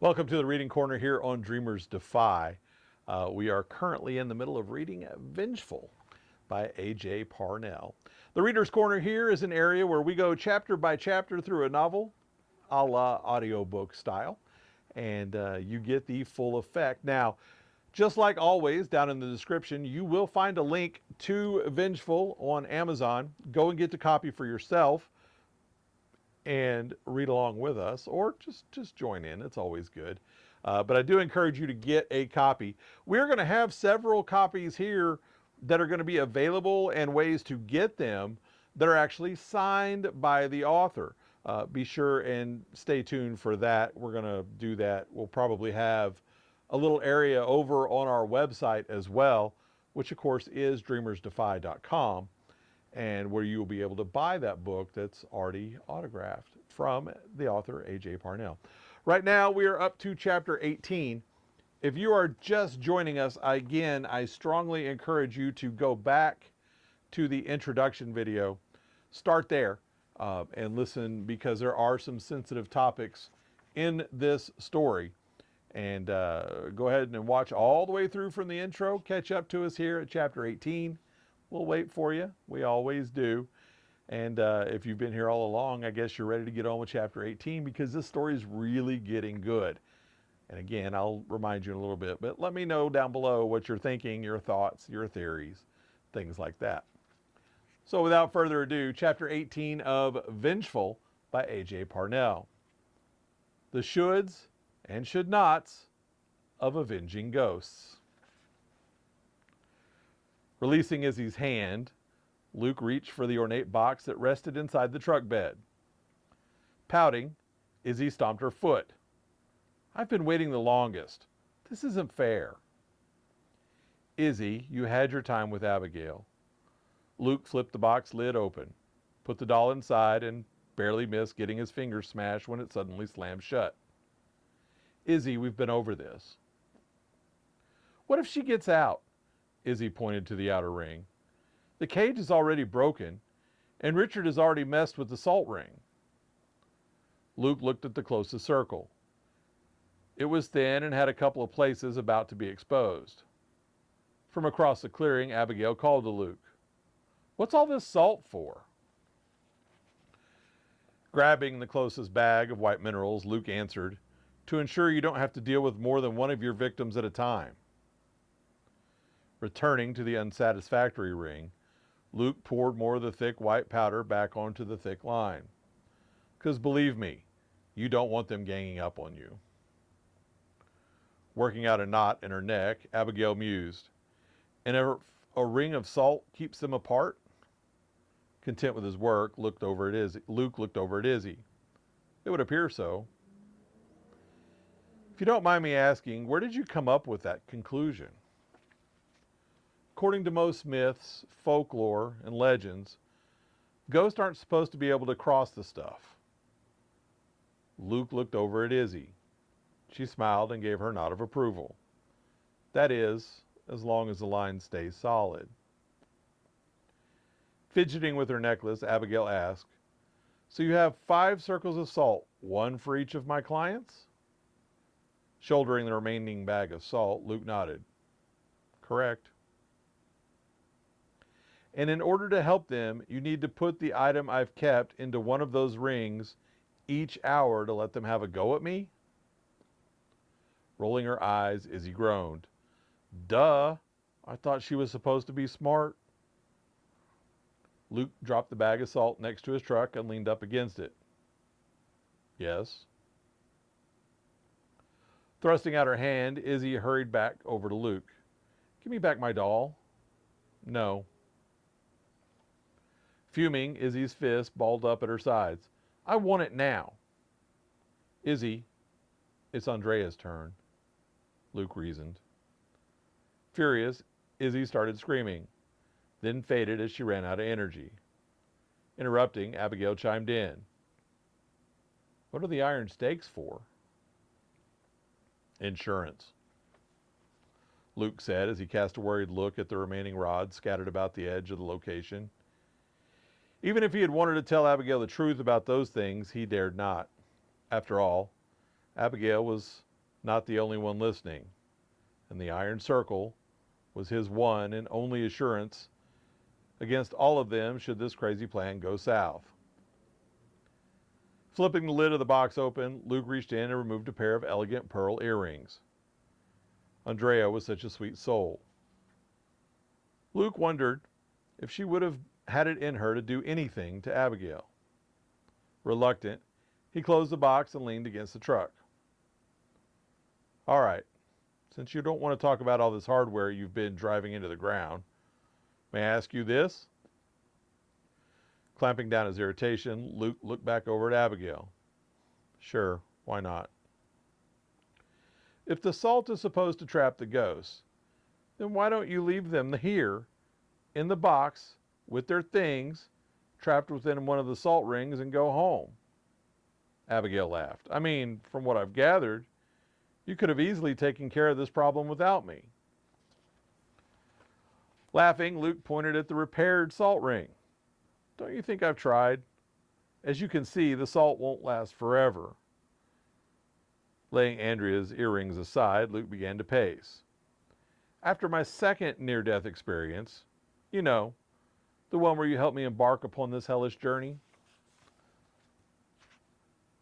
Welcome to the Reading Corner here on Dreamers Defy. We are currently in the middle of reading Vengeful by AJ Parnell. The Reader's Corner here is an area where we go chapter by chapter through a novel, a la audiobook style, and you get the full effect. Now, just like always, down in the description, you will find a link to Vengeful on Amazon. Go and get the copy for yourself and read along with us, or just join in. It's always good. But I do encourage you to get a copy. We're going to have several copies here that are going to be available and ways to get them that are actually signed by the author. Be sure and stay tuned for that. We're going to do that. We'll probably have a little area over on our website as well, which of course is dreamersdefy.com, and where you will be able to buy that book that's already autographed from the author, AJ Parnell. Right now, we are up to chapter 18. If you are just joining us, again, I strongly encourage you to go back to the introduction video, start there, and listen, because there are some sensitive topics in this story. And go ahead and watch all the way through from the intro. Catch up to us here at chapter 18. We'll wait for you. We always do. And if you've been here all along, I guess you're ready to get on with chapter 18, because this story is really getting good. And again, I'll remind you in a little bit, but let me know down below what you're thinking, your thoughts, your theories, things like that. So without further ado, chapter 18 of Vengeful by AJ Parnell. The shoulds and should nots of avenging ghosts. Releasing Izzy's hand, Luke reached for the ornate box that rested inside the truck bed. Pouting, Izzy stomped her foot. I've been waiting the longest. This isn't fair. Izzy, you had your time with Abigail. Luke flipped the box lid open, put the doll inside, and barely missed getting his fingers smashed when it suddenly slammed shut. Izzy, we've been over this. What if she gets out? Izzy pointed to the outer ring. The cage is already broken, and Richard has already messed with the salt ring. Luke looked at the closest circle. It was thin and had a couple of places about to be exposed. From across the clearing, Abigail called to Luke. What's all this salt for? Grabbing the closest bag of white minerals, Luke answered, to ensure you don't have to deal with more than one of your victims at a time. Returning to the unsatisfactory ring, Luke poured more of the thick white powder back onto the thick line. Because believe me, you don't want them ganging up on you. Working out a knot in her neck, Abigail mused. And a ring of salt keeps them apart? Content with his work, Luke looked over at Izzy. It would appear so. If you don't mind me asking, where did you come up with that conclusion? According to most myths, folklore, and legends, ghosts aren't supposed to be able to cross the stuff. Luke looked over at Izzy. She smiled and gave her nod of approval. That is, as long as the line stays solid. Fidgeting with her necklace, Abigail asked, so you have 5 circles of salt, one for each of my clients? Shouldering the remaining bag of salt, Luke nodded. Correct. And in order to help them, you need to put the item I've kept into one of those rings each hour to let them have a go at me? Rolling her eyes, Izzy groaned. Duh! I thought she was supposed to be smart. Luke dropped the bag of salt next to his truck and leaned up against it. Yes? Thrusting out her hand, Izzy hurried back over to Luke. Give me back my doll. No. Fuming, Izzy's fist balled up at her sides. I want it now. Izzy, it's Andrea's turn, Luke reasoned. Furious, Izzy started screaming, then faded as she ran out of energy. Interrupting, Abigail chimed in. What are the iron stakes for? Insurance, Luke said as he cast a worried look at the remaining rods scattered about the edge of the location. Even if he had wanted to tell Abigail the truth about those things, he dared not. After all, Abigail was not the only one listening, and the iron circle was his one and only assurance against all of them should this crazy plan go south. Flipping the lid of the box open, Luke reached in and removed a pair of elegant pearl earrings. Andrea was such a sweet soul. Luke wondered if she would have had it in her to do anything to Abigail. Reluctant, he closed the box and leaned against the truck. All right, since you don't want to talk about all this hardware you've been driving into the ground, may I ask you this? Clamping down his irritation, Luke looked back over at Abigail. Sure, why not? If the salt is supposed to trap the ghosts, then why don't you leave them here, in the box, with their things, trapped within one of the salt rings and go home? Abigail laughed. I mean, from what I've gathered, you could have easily taken care of this problem without me. Laughing, Luke pointed at the repaired salt ring. Don't you think I've tried? As you can see, the salt won't last forever. Laying Andrea's earrings aside, Luke began to pace. After my second near-death experience, you know, the one where you helped me embark upon this hellish journey,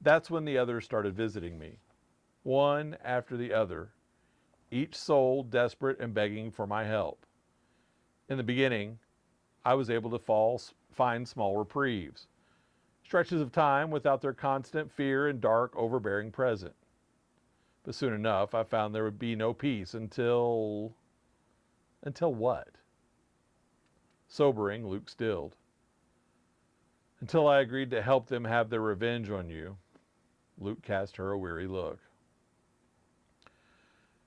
that's when the others started visiting me, one after the other, each soul desperate and begging for my help. In the beginning, I was able to find small reprieves, stretches of time without their constant fear and dark, overbearing presence. But soon enough, I found there would be no peace until what? Sobering, Luke stilled. Until I agreed to help them have their revenge on you. Luke cast her a weary look.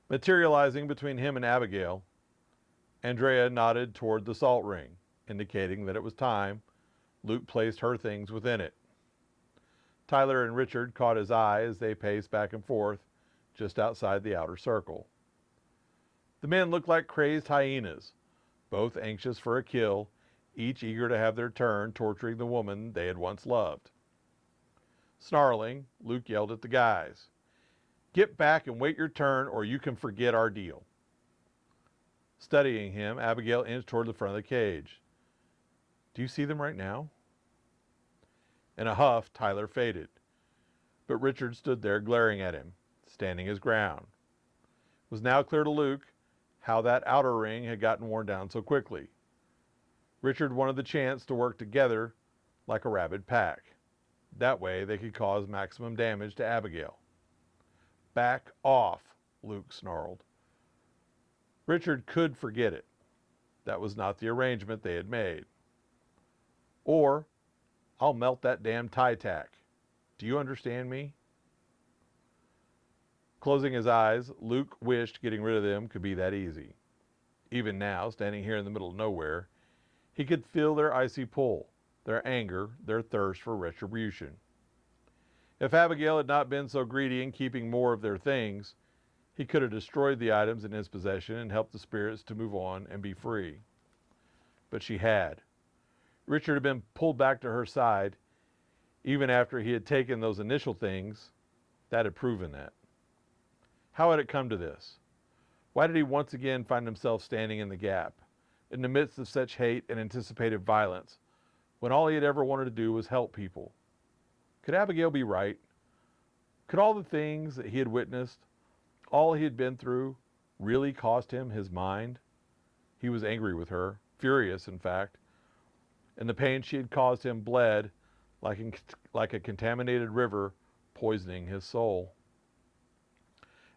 Materializing between him and Abigail, Andrea nodded toward the salt ring, indicating that it was time. Luke placed her things within it. Tyler and Richard caught his eye as they paced back and forth just outside the outer circle. The men looked like crazed hyenas, both anxious for a kill, each eager to have their turn torturing the woman they had once loved. Snarling, Luke yelled at the guys, "Get back and wait your turn or you can forget our deal." Studying him, Abigail inched toward the front of the cage. Do you see them right now? In a huff, Tyler faded, but Richard stood there glaring at him, standing his ground. It was now clear to Luke how that outer ring had gotten worn down so quickly. Richard wanted the chance to work together like a rabid pack. That way they could cause maximum damage to Abigail. Back off, Luke snarled. Richard could forget it. That was not the arrangement they had made. Or, I'll melt that damn tie tack. Do you understand me? Closing his eyes, Luke wished getting rid of them could be that easy. Even now, standing here in the middle of nowhere, he could feel their icy pull, their anger, their thirst for retribution. If Abigail had not been so greedy in keeping more of their things, he could have destroyed the items in his possession and helped the spirits to move on and be free. But she had. Richard had been pulled back to her side. Even after he had taken those initial things, that had proven that. How had it come to this? Why did he once again find himself standing in the gap, in the midst of such hate and anticipated violence, when all he had ever wanted to do was help people? Could Abigail be right? Could all the things that he had witnessed, all he had been through, really cost him his mind? He was angry with her, furious in fact, and the pain she had caused him bled like a contaminated river, poisoning his soul.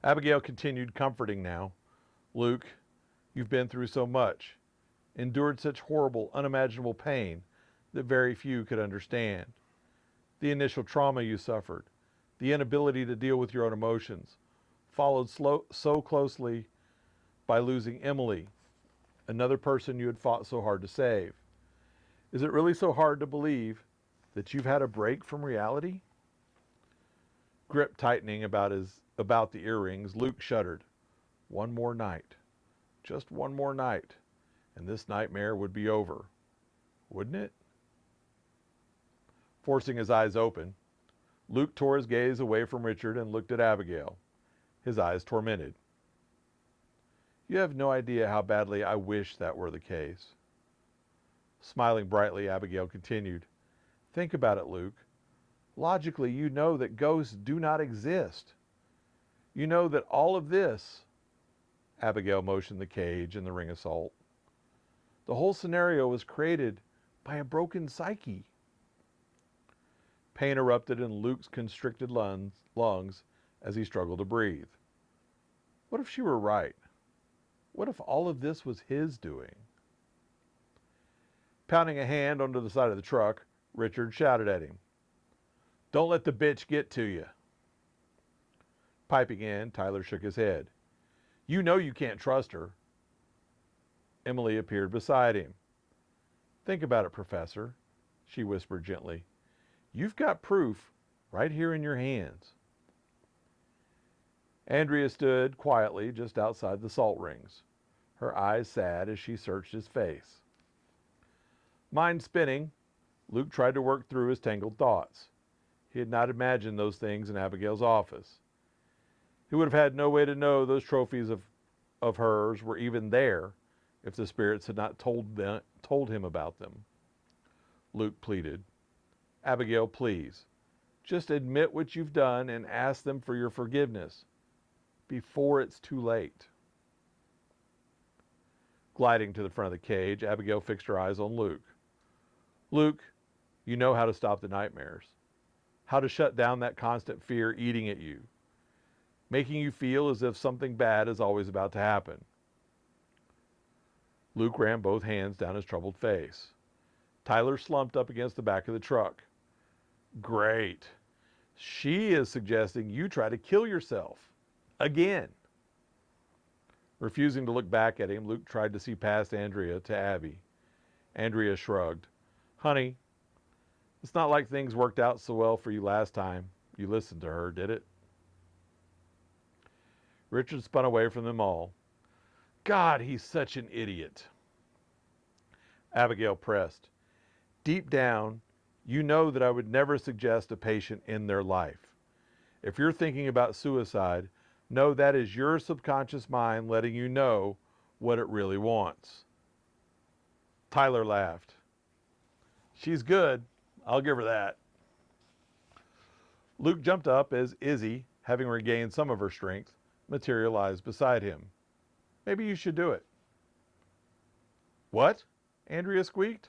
Abigail continued, comforting now. Luke, you've been through so much, endured such horrible, unimaginable pain that very few could understand. The initial trauma you suffered, the inability to deal with your own emotions, followed so closely by losing Emily, another person you had fought so hard to save. Is it really so hard to believe that you've had a break from reality? Grip tightening about the earrings, Luke shuddered. One more night. Just one more night. And this nightmare would be over. Wouldn't it? Forcing his eyes open, Luke tore his gaze away from Richard and looked at Abigail. his eyes tormented. You have no idea how badly I wish that were the case. Smiling brightly, Abigail continued, Think about it, Luke. Logically, you know that ghosts do not exist. You know that all of this, Abigail motioned the cage and the ring assault, the whole scenario was created by a broken psyche. Pain erupted in Luke's constricted lungs as he struggled to breathe. What if she were right? What if all of this was his doing? Pounding a hand onto the side of the truck, Richard shouted at him, Don't let the bitch get to you. Piping in, Tyler shook his head. You know you can't trust her. Emily appeared beside him. Think about it, Professor, she whispered gently. You've got proof right here in your hands. Andrea stood quietly just outside the salt rings, her eyes sad as she searched his face. Mind spinning, Luke tried to work through his tangled thoughts. He had not imagined those things in Abigail's office. He would have had no way to know those trophies of hers were even there if the spirits had not told him about them. Luke pleaded, Abigail, please, just admit what you've done and ask them for your forgiveness before it's too late. Gliding to the front of the cage, Abigail fixed her eyes on Luke. Luke, you know how to stop the nightmares, how to shut down that constant fear eating at you, making you feel as if something bad is always about to happen. Luke ran both hands down his troubled face. Tyler slumped up against the back of the truck. Great. She is suggesting you try to kill yourself. Again. Refusing to look back at him, Luke tried to see past Andrea to Abby. Andrea shrugged. Honey, it's not like things worked out so well for you last time you listened to her, did it? Richard spun away from them all. God, he's such an idiot. Abigail pressed. Deep down, you know that I would never suggest a patient end their life. If you're thinking about suicide, know that is your subconscious mind letting you know what it really wants. Tyler laughed. She's good. I'll give her that. Luke jumped up as Izzy, having regained some of her strength, materialized beside him. Maybe you should do it. What? Andrea squeaked.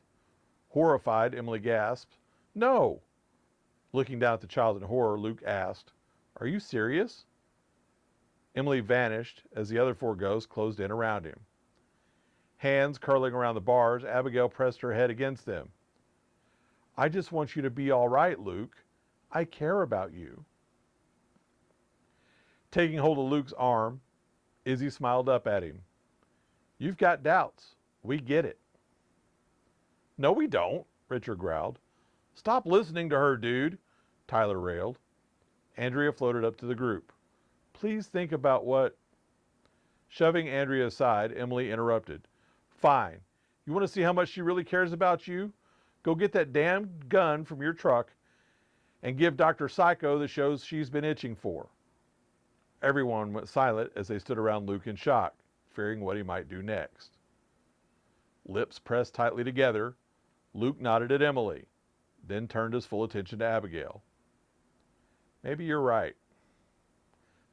Horrified, Emily gasped. No. Looking down at the child in horror, Luke asked, Are you serious? Emily vanished as the other four ghosts closed in around him. Hands curling around the bars, Abigail pressed her head against them. I just want you to be all right, Luke. I care about you. Taking hold of Luke's arm, Izzy smiled up at him. You've got doubts. We get it. No, we don't, Richard growled. Stop listening to her, dude, Tyler railed. Andrea floated up to the group. Please think about what... Shoving Andrea aside, Emily interrupted. Fine. You want to see how much she really cares about you? Go get that damn gun from your truck and give Dr. Psycho the shows she's been itching for. Everyone went silent as they stood around Luke in shock, fearing what he might do next. Lips pressed tightly together, Luke nodded at Emily, then turned his full attention to Abigail. Maybe you're right.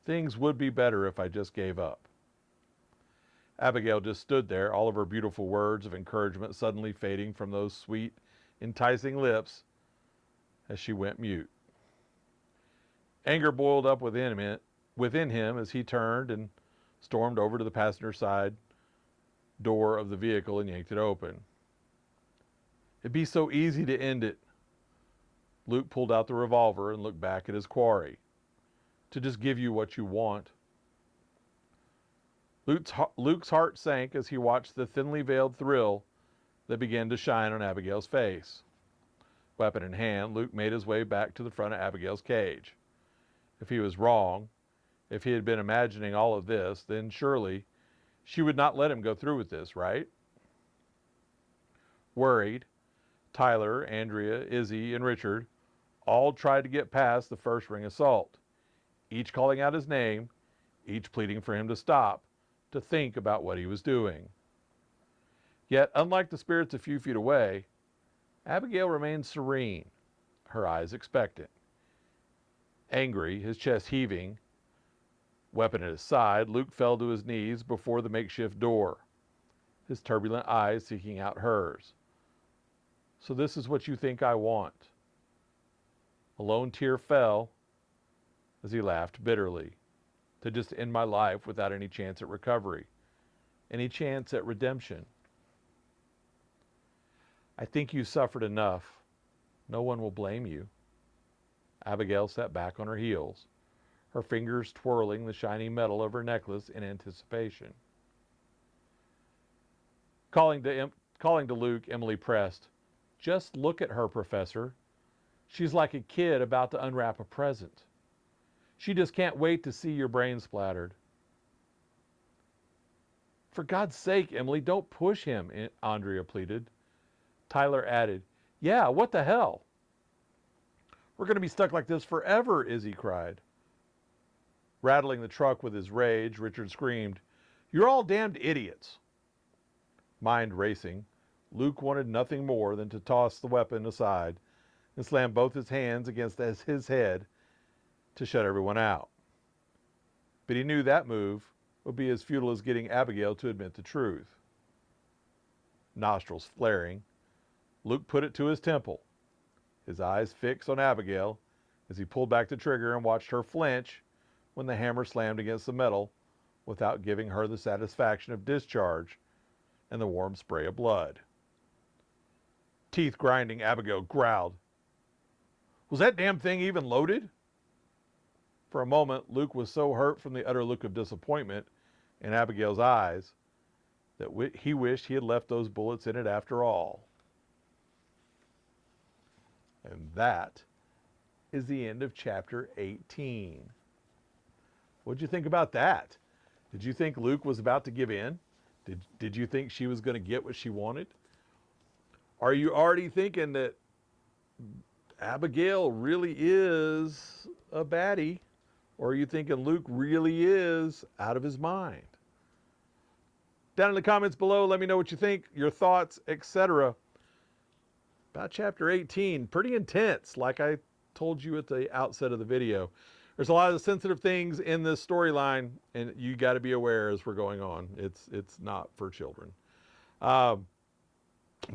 Things would be better if I just gave up. Abigail just stood there, all of her beautiful words of encouragement suddenly fading from those sweet, enticing lips as she went mute. Anger boiled up within him as he turned and stormed over to the passenger side door of the vehicle and yanked it open. It'd be so easy to end it. Luke pulled out the revolver and looked back at his quarry. To just give you what you want. Luke's heart sank as he watched the thinly veiled thrill that began to shine on Abigail's face. Weapon in hand, Luke made his way back to the front of Abigail's cage. If he was wrong, if he had been imagining all of this, then surely she would not let him go through with this, right? Worried, Tyler, Andrea, Izzy, and Richard all tried to get past the first ring assault, each calling out his name, each pleading for him to stop, to think about what he was doing. Yet, unlike the spirits a few feet away, Abigail remained serene, her eyes expectant. Angry, his chest heaving, weapon at his side, Luke fell to his knees before the makeshift door, his turbulent eyes seeking out hers. "So this is what you think I want?" A lone tear fell as he laughed bitterly. "To just end my life without any chance at recovery, any chance at redemption?" "I think you suffered enough. No one will blame you." Abigail sat back on her heels, her fingers twirling the shiny metal of her necklace in anticipation. Calling to Luke, Emily pressed, "Just look at her, Professor. She's like a kid about to unwrap a present. She just can't wait to see your brain splattered." "For God's sake, Emily, don't push him," Andrea pleaded. Tyler added, "Yeah, what the hell?" "We're going to be stuck like this forever," Izzy cried. Rattling the truck with his rage, Richard screamed, "You're all damned idiots." Mind racing, Luke wanted nothing more than to toss the weapon aside and slam both his hands against his head to shut everyone out. But he knew that move would be as futile as getting Abigail to admit the truth. Nostrils flaring, Luke put it to his temple, his eyes fixed on Abigail as he pulled back the trigger and watched her flinch when the hammer slammed against the metal without giving her the satisfaction of discharge and the warm spray of blood. Teeth grinding, Abigail growled, "Was that damn thing even loaded?" For a moment, Luke was so hurt from the utter look of disappointment in Abigail's eyes that he wished he had left those bullets in it after all. And that is the end of chapter 18. What'd you think about that? Did you think Luke was about to give in? Did you think she was going to get what she wanted? Are you already thinking that Abigail really is a baddie? Or are you thinking Luke really is out of his mind? Down in the comments below, let me know what you think, your thoughts, etc. about chapter 18. Pretty intense, like I told you at the outset of the video. There's a lot of sensitive things in this storyline, and you got to be aware as we're going on. It's not for children.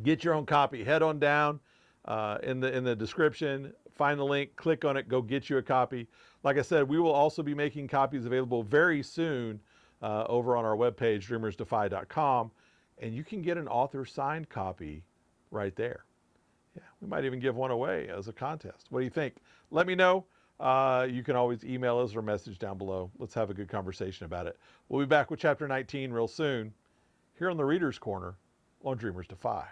Get your own copy. Head on down in the description. Find the link. Click on it. Go get you a copy. Like I said, we will also be making copies available very soon over on our webpage, dreamersdefy.com, and you can get an author signed copy right there. Yeah, we might even give one away as a contest. What do you think? Let me know. You can always email us or message down below. Let's have a good conversation about it. We'll be back with chapter 19 real soon here on the Reader's Corner on Dreamers Defy.